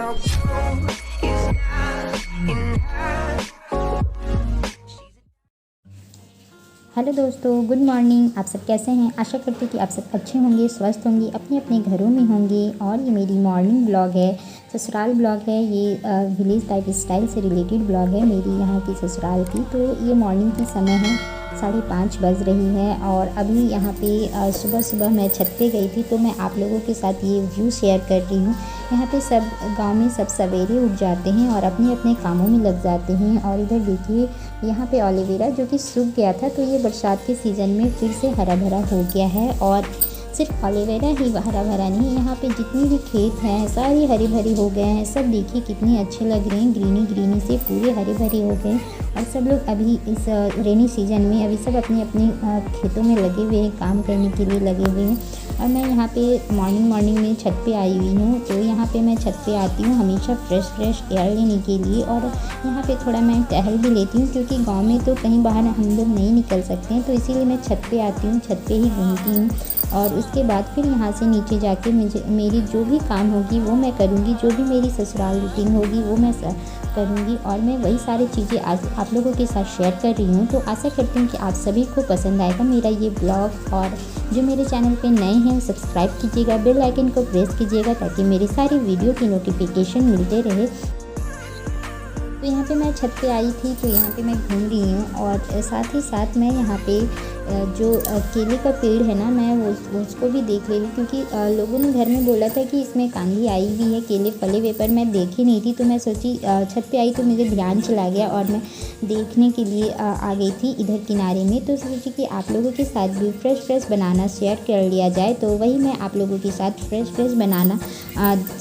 your blue is not enough. Hello दोस्तों, good morning. आप सब कैसे हैं? आशा करती हूँ कि आप सब अच्छे होंगे, स्वस्थ होंगे, अपने अपने घरों में होंगे। और ये मेरी मॉर्निंग ब्लॉग है, ससुराल ब्लॉग है। ये विलेज लाइफ स्टाइल से रिलेटेड ब्लॉग है मेरी यहाँ की ससुराल की। तो ये मॉर्निंग की समय है, 5:30 बज रही है। और अभी यहाँ पे सुबह सुबह मैं छत पे गई थी, तो मैं आप लोगों के साथ ये व्यू शेयर कर रही हूँ। यहाँ पे सब गांव में सब सवेरे उठ जाते हैं और अपने अपने कामों में लग जाते हैं। और इधर देखिए, यहाँ पे एलोवेरा जो कि सूख गया था, तो ये बरसात के सीज़न में फिर से हरा भरा हो गया है। और सिर्फ एलोवेरा ही हरा भरा नहीं, यहाँ पे जितनी भी खेत हैं सारी हरी भरी हो गए हैं। सब देखिए कितने अच्छे लग रहे हैं, ग्रीनी ग्रीनी से पूरे हरे भरे हो गए। और सब लोग अभी इस रेनी सीज़न में अभी सब अपने अपने खेतों में लगे हुए हैं, काम करने के लिए लगे हुए हैं। और मैं यहाँ पे मॉर्निंग में छत पे आई हुई हूँ। तो यहाँ पे मैं छत पे आती हूँ हमेशा फ्रेश एयर लेने के लिए। और यहाँ पे थोड़ा मैं टहल भी लेती हूँ, क्योंकि गांव में तो कहीं बाहर हम लोग नहीं निकल सकते हैं। तो इसीलिए मैं छत पे आती हूँ, छत पे ही घूमती हूँ। और उसके बाद फिर यहाँ से नीचे जाके मेरी जो भी काम होगी वो मैं करूँगी, जो भी मेरी ससुराल रूटीन होगी वो मैं करूँगी। और मैं वही सारी चीज़ें आज आप लोगों के साथ शेयर कर रही हूँ। तो आशा करती हूँ कि आप सभी को पसंद आएगा मेरा ये ब्लॉग। और जो मेरे चैनल पे नए हैं सब्सक्राइब कीजिएगा, बेल आइकन को प्रेस कीजिएगा, ताकि मेरी सारी वीडियो की नोटिफिकेशन मिलते रहे। तो यहाँ पे मैं छत पे आई थी, तो यहाँ पे मैं घूम रही हूँ। और साथ ही साथ मैं यहाँ पे जो केले का पेड़ है ना, मैं उसको भी देख रही हूँ, क्योंकि लोगों ने घर में बोला था कि इसमें कांदी आई हुई है, केले फले हुए, पर मैं देखी नहीं थी। तो मैं सोची छत पे आई तो मुझे ध्यान चला गया और मैं देखने के लिए आ गई थी इधर किनारे में। तो सोची कि आप लोगों के साथ भी फ्रेश बनाना शेयर कर लिया जाए। तो वही मैं आप लोगों के साथ फ्रेश बनाना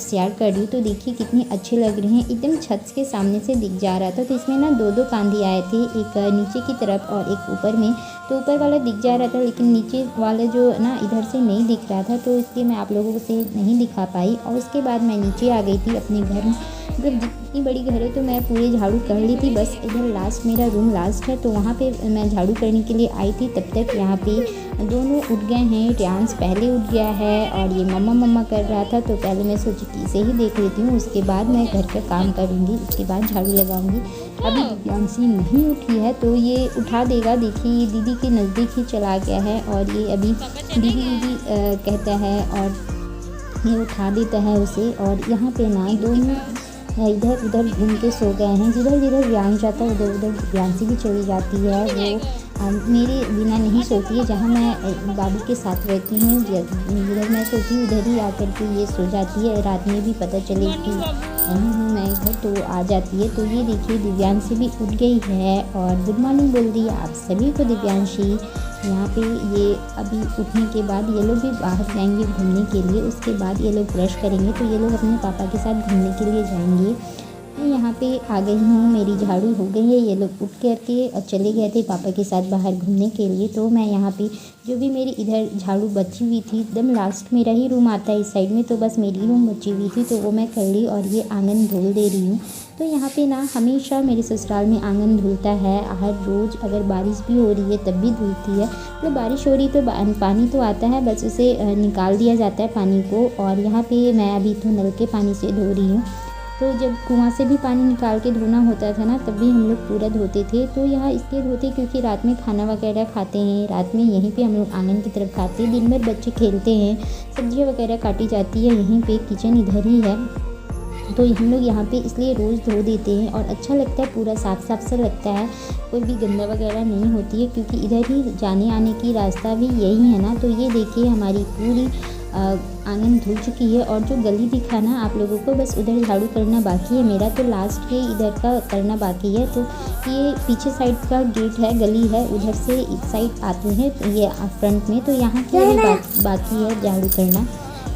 शेयर कर रही हूँ। तो देखिए कितने अच्छे लग रहे हैं, एकदम छत के सामने से दिख जा रहा था। तो इसमें ना दो कांदी आए थे, एक नीचे की तरफ और एक ऊपर में। तो ऊपर वाला दिख जा रहा था, लेकिन नीचे वाला जो ना इधर से नहीं दिख रहा था, तो इसलिए मैं आप लोगों से नहीं दिखा पाई। और उसके बाद मैं नीचे आ गई थी अपने घर में। मतलब जितनी बड़ी घर है तो मैं पूरे झाड़ू कर ली थी, बस इधर लास्ट मेरा रूम लास्ट है, तो वहाँ पे मैं झाड़ू करने के लिए आई थी। तब तक यहाँ पे दोनों उठ गए हैं। रियांश पहले उठ गया है और ये मम्मा कर रहा था। तो पहले मैं सोची कि इसे ही देख लेती हूँ, उसके बाद मैं घर का काम करूँगी, उसके बाद झाड़ू लगाऊँगी। अभी दिव्यांशी नहीं उठी है, तो ये उठा देगा। देखिए ये दीदी के नज़दीक ही चला गया है और ये अभी दीदी कहता है और ये उठा देता है उसे। और यहाँ पे ना दोनों इधर उधर घूम के सो गए हैं। जिधर रियांश जाता है उधर दिव्यांशी भी चली जाती है। वो मेरे बिना नहीं सोती है, जहाँ मैं बाबू के साथ रहती हूँ, जिधर मैं सोती हूँ उधर ही आकर के ये सो जाती है। रात में भी पता चले कि नहीं हूँ मैं इधर, तो आ जाती है। तो ये देखिए दिव्यांशी भी उठ गई है और गुड मॉर्निंग बोल रही है आप सभी को दिव्यांशी। यहाँ पे ये अभी उठने के बाद ये लोग भी बाहर जाएंगे घूमने के लिए। उसके बाद ये लोग ब्रश करेंगे, तो ये लोग अपने पापा के साथ घूमने के लिए जाएंगे। मैं यहाँ पे आ गई हूँ, मेरी झाड़ू हो गई है। ये लोग उठ करके चले गए थे पापा के साथ बाहर घूमने के लिए। तो मैं यहाँ पे जो भी मेरी इधर झाड़ू बची हुई थी, एकदम लास्ट मेरा ही रूम आता है इस साइड में, तो बस मेरी रूम बची हुई थी, तो वो मैं कर ली। और ये आंगन धुल दे रही हूँ। तो यहाँ पे ना हमेशा मेरे ससुराल में आंगन धुलता है हर रोज़। अगर बारिश भी हो रही है तब भी धुलती है। तो बारिश हो रही तो पानी तो आता है, बस उसे निकाल दिया जाता है पानी को। और यहाँ पे मैं अभी तो नल के पानी से धो रही हूँ। तो जब कुआं से भी पानी निकाल के धोना होता था ना, तब भी हम लोग पूरा धोते थे। तो यहाँ इसलिए धोते क्योंकि रात में खाना वगैरह खाते हैं, रात में यहीं पे हम लोग आंगन की तरफ खाते हैं। दिन भर बच्चे खेलते हैं, सब्जियाँ वगैरह काटी जाती है यहीं पे, किचन इधर ही है। तो हम लोग यहाँ पे इसलिए रोज़ धो देते हैं और अच्छा लगता है, पूरा साफ सा लगता है, कोई भी गंदा वगैरह नहीं होती है, क्योंकि इधर ही जाने आने की रास्ता भी यही है ना। तो ये देखिए हमारी पूरी आंगन धुल चुकी है। और जो गली दिखाना आप लोगों को, बस उधर झाड़ू करना बाकी है मेरा, तो लास्ट के इधर का करना बाकी है। तो ये पीछे साइड का गेट है, गली है, उधर से इस साइड आते हैं, तो ये फ्रंट में, तो यहाँ की अभी बाकी है झाड़ू करना।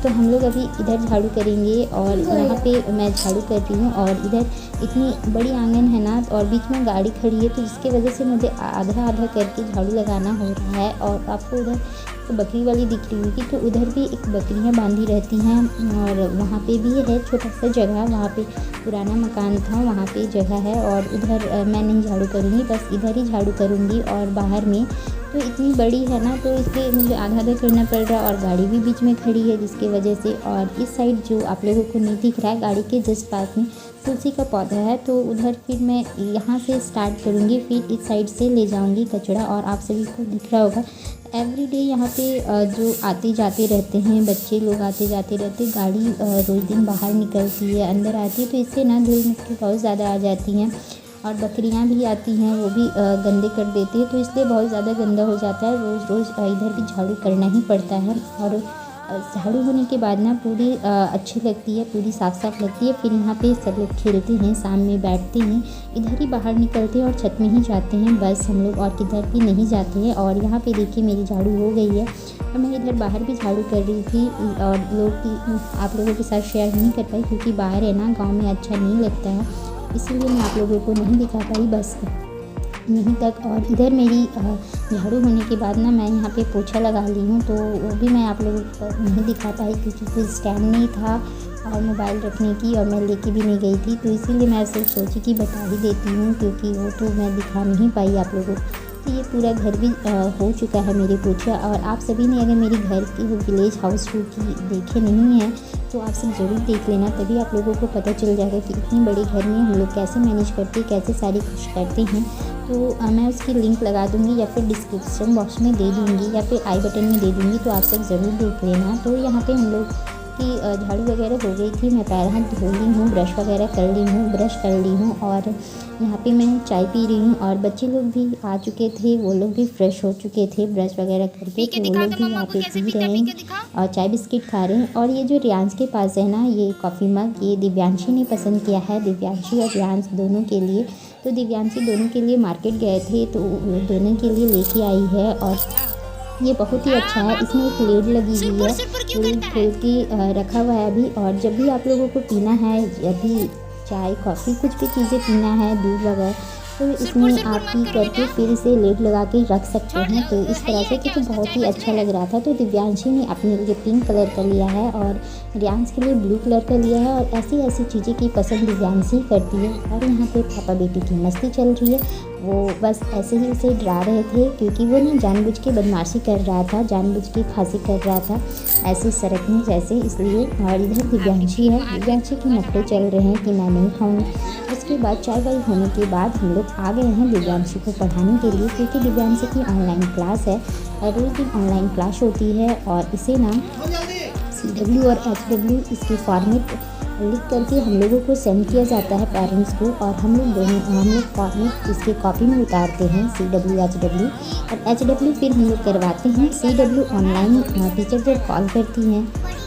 तो हम लोग अभी इधर झाड़ू करेंगे और यहाँ पे मैं झाड़ू कर रही हूँ। और इधर इतनी बड़ी आंगन है ना, और बीच में गाड़ी खड़ी है, तो जिसकी वजह से मुझे आधा करके झाड़ू लगाना हो रहा है। और आपको उधर तो बकरी वाली दिख रही होगी। तो उधर भी एक बकरियाँ बांधी रहती हैं और वहाँ पे भी है छोटा सा जगह, वहाँ पे पुराना मकान था, वहाँ पे जगह है। और उधर मैं नहीं झाड़ू करूँगी, बस इधर ही झाड़ू करूँगी। और बाहर में तो इतनी बड़ी है ना, तो इसलिए मुझे आधा आधा करना पड़ रहा है और गाड़ी भी बीच में खड़ी है जिसकी वजह से। और इस साइड जो आप लोगों को नहीं दिख रहा है, गाड़ी के जस्ट पास में तुलसी का पौधा है, तो उधर फिर मैं यहाँ से स्टार्ट करूँगी, फिर इस साइड से ले जाऊँगी कचरा। और आप सभी को दिख रहा होगा एवरीडे यहाँ पे जो आते जाते रहते हैं बच्चे लोग, आते जाते रहते, गाड़ी रोज़ दिन बाहर निकलती है, अंदर आती है, तो इससे ना धूल मिट्टी बहुत ज़्यादा आ जाती हैं। और बकरियाँ भी आती हैं, वो भी गंदे कर देती है, तो इसलिए बहुत ज़्यादा गंदा हो जाता है। रोज़ रोज़ इधर भी झाड़ू करना ही पड़ता है। और झाड़ू होने के बाद ना पूरी अच्छी लगती है, पूरी साफ़ साफ़ लगती है। फिर यहाँ पे सब लोग खेलते हैं, शाम में बैठते हैं, इधर ही बाहर निकलते हैं और छत में ही जाते हैं बस हम लोग, और किधर भी नहीं जाते हैं। और यहाँ पे देखिए मेरी झाड़ू हो गई है और मैं इधर बाहर भी झाड़ू कर रही थी और आप लोगों के साथ शेयर नहीं कर पाई क्योंकि बाहर है ना, गाँव में अच्छा नहीं लगता है, इसीलिए मैं आप लोगों को नहीं दिखा पाई बस यहीं तक। और इधर मेरी झाड़ू होने के बाद ना मैं यहाँ पे पोछा लगा ली हूँ, तो वो भी मैं आप लोगों को नहीं दिखा पाई क्योंकि कोई स्टैंड नहीं था और मोबाइल रखने की, और मैं लेके भी नहीं गई थी, तो इसीलिए मैं सिर्फ सोची कि बता ही देती हूँ क्योंकि वो तो मैं दिखा नहीं पाई आप लोगों को। तो ये पूरा घर भी हो चुका है मेरे पोछा। और आप सभी ने अगर मेरे घर की विलेज हाउस टूर की देखे नहीं हैं तो आप सब ज़रूर देख लेना, तभी आप लोगों को पता चल जाएगा कि इतनी बड़ी घर में हम लोग कैसे मैनेज करते हैं, कैसे सारी कुछ करते हैं। तो मैं उसकी लिंक लगा दूँगी या फिर डिस्क्रिप्शन बॉक्स में दे दूँगी या फिर आई बटन में दे दूँगी, तो आप सब ज़रूर देख लेना। तो यहाँ पे हम लोग की झाड़ू वगैरह हो गई थी, मैं पैर हाथ धो ली हूँ, ब्रश वगैरह कर ली हूँ, ब्रश कर ली हूँ। और यहाँ पे मैं चाय पी रही हूँ और बच्चे लोग भी आ चुके थे, वो लोग भी फ्रेश हो चुके थे ब्रश वगैरह करके, तो वो लोग भी यहाँ पे पी रहे हैं और चाय बिस्किट खा रहे हैं। और ये जो रियांश के पास है ना, ये कॉफ़ी मग, ये दिव्यांशी ने पसंद किया है, दिव्यांशी और रियांश दोनों के लिए। तो दिव्यांशी दोनों के लिए मार्केट गए थे, तो दोनों के लिए लेके आई है। और ये बहुत ही अच्छा है, इसमें एक लेड लगी हुई है, पूरी खोल के रखा हुआ है अभी। और जब भी आप लोगों को पीना है, अभी चाय कॉफ़ी कुछ भी चीज़ें पीना है, दूध वगैरह, तो इसमें आप पी करके फिर इसे लेड लगा के रख सकते हैं। तो इस तरह से तो बहुत ही अच्छा लग रहा था। तो दिव्यांशी ने अपने लिए पिंक कलर का लिया है और रियांश के लिए ब्लू कलर का लिया है। और ऐसी ऐसी चीज़ें की पसंद दिव्यांशी करती है। और यहाँ पे पापा बेटी की मस्ती चल रही है, वो बस ऐसे ही उसे डरा रहे थे क्योंकि वो ना जानबूझ के बदमाशी कर रहा था, जानबूझ के खांसी कर रहा था ऐसे सरकने जैसे, इसलिए। और इधर दिव्यांशी है, दिव्यांशी के नखरे चल रहे हैं कि मैं नहीं खाऊंगी। उसके बाद चाय वाय होने के बाद हम लोग आ गए हैं दिव्यांशी को पढ़ाने के लिए, क्योंकि दिव्यांशी की ऑनलाइन क्लास है, रोज़ दिन ऑनलाइन क्लास होती है। और इसे ना CW और HW इसके फॉर्मेट लिख करके हम लोगों को सेंड किया जाता है पेरेंट्स को, और हम लोग फॉर्मेट इसके कॉपी में उतारते हैं CW HW, और HW फिर हम लोग करवाते हैं। CW ऑनलाइन टीचर जब कॉल करती हैं,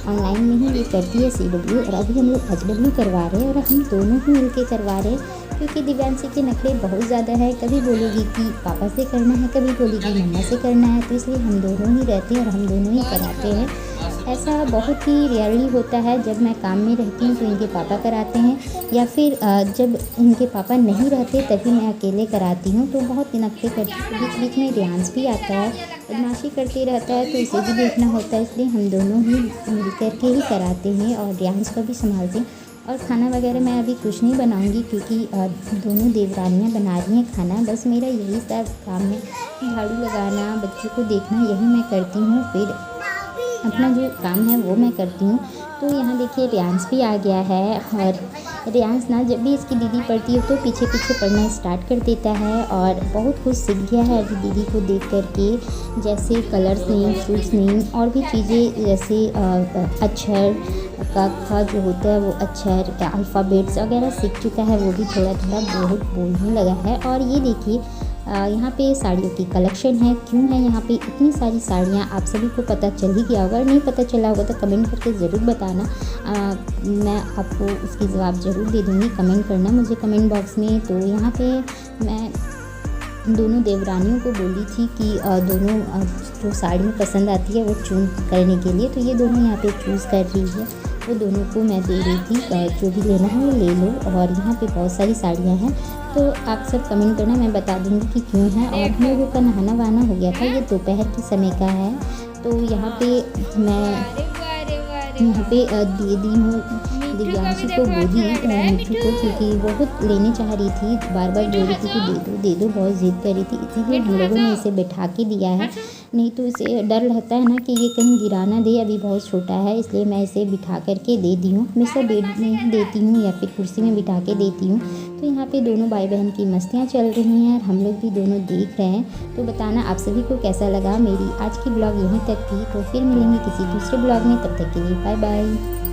ऑनलाइन में ही ये करती है CW, और अभी हम लोग HW करवा रहे हैं, और हम दोनों ही मिल के करवा रहे हैं क्योंकि दिव्यांशी के नखरे बहुत ज़्यादा है। कभी बोलेगी कि पापा से करना है, कभी बोलेगी मम्मा से करना है, तो इसलिए हम दोनों ही रहते हैं और हम दोनों ही कराते हैं। ऐसा बहुत ही रेयरली होता है, जब मैं काम में रहती हूँ तो इनके पापा कराते हैं, या फिर जब इनके पापा नहीं रहते तभी मैं अकेले कराती हूँ। तो बहुत नखरे करती हूँ, बीच बीच में रियांश भी आता है, बदमाशी करते रहता है, तो इसे भी देखना होता है, इसलिए हम दोनों ही मिल करके ही कराते हैं और रियांश को भी संभालते हैं। और खाना वगैरह मैं अभी कुछ नहीं बनाऊंगी क्योंकि दोनों देवरानियाँ बना रही हैं खाना, बस मेरा यही सब काम है, झाड़ू लगाना, बच्चों को देखना, यही मैं करती हूँ। फिर अपना जो काम है वो मैं करती हूँ। तो यहाँ देखिए रियांश भी आ गया है, और रियांश ना जब भी इसकी दीदी पढ़ती है तो पीछे पीछे पढ़ना स्टार्ट कर देता है और बहुत कुछ सीख गया है अभी दीदी को देख करके, जैसे कलर्स नेम, फ्रूट्स नेम, और भी चीज़ें जैसे अक्षर का जो होता है वो अक्षर, अल्फ़ाबेट्स वगैरह सीख चुका है, वो भी थोड़ा थोड़ा बहुत बोलने लगा है। और ये देखिए यहाँ पे साड़ियों की कलेक्शन है। क्यों है यहाँ पे इतनी सारी साड़ियाँ, आप सभी को पता चल ही गया होगा, नहीं पता चला होगा तो कमेंट करके ज़रूर बताना, मैं आपको उसकी जवाब ज़रूर दे दूँगी। कमेंट करना मुझे कमेंट बॉक्स में। तो यहाँ पे मैं दोनों देवरानियों को बोली थी कि दोनों जो साड़ी पसंद आती है वो चूज़ करने के लिए, तो ये दोनों यहाँ पे चूज़ कर रही है, वो दोनों को मैं दे रही थी, जो भी लेना है वो ले लो। और यहाँ पे बहुत सारी साड़ियाँ हैं, तो आप सब कमेंट करना, मैं बता दूँगी कि क्यों है। और हम लोगों का नहाना वहाना हो गया था, ये दोपहर के समय का है, तो यहाँ पे मैं यहाँ पे दे दी हूँ दिव्यांशु को गोदी मिठू को, क्योंकि बहुत लेने चाह रही थी, बार बार बोल रही थी कि दे दो, बहुत ज़िद कर रही थी, इसीलिए हम लोगों ने इसे बैठा के दिया है। नहीं तो इसे डर रहता है ना कि ये कहीं गिरा ना दे, अभी बहुत छोटा है, इसलिए मैं इसे बिठा करके दे दी हूँ। हमेशा बेड में देती हूँ या फिर कुर्सी में बिठा के देती हूँ। तो यहाँ पे दोनों भाई बहन की मस्तियाँ चल रही हैं और हम लोग भी दोनों देख रहे हैं। तो बताना आप सभी को कैसा लगा। मेरी आज की ब्लॉग यहीं तक थी, तो फिर मिलेंगे किसी दूसरे ब्लॉग में, तब तक के लिए बाय बाय।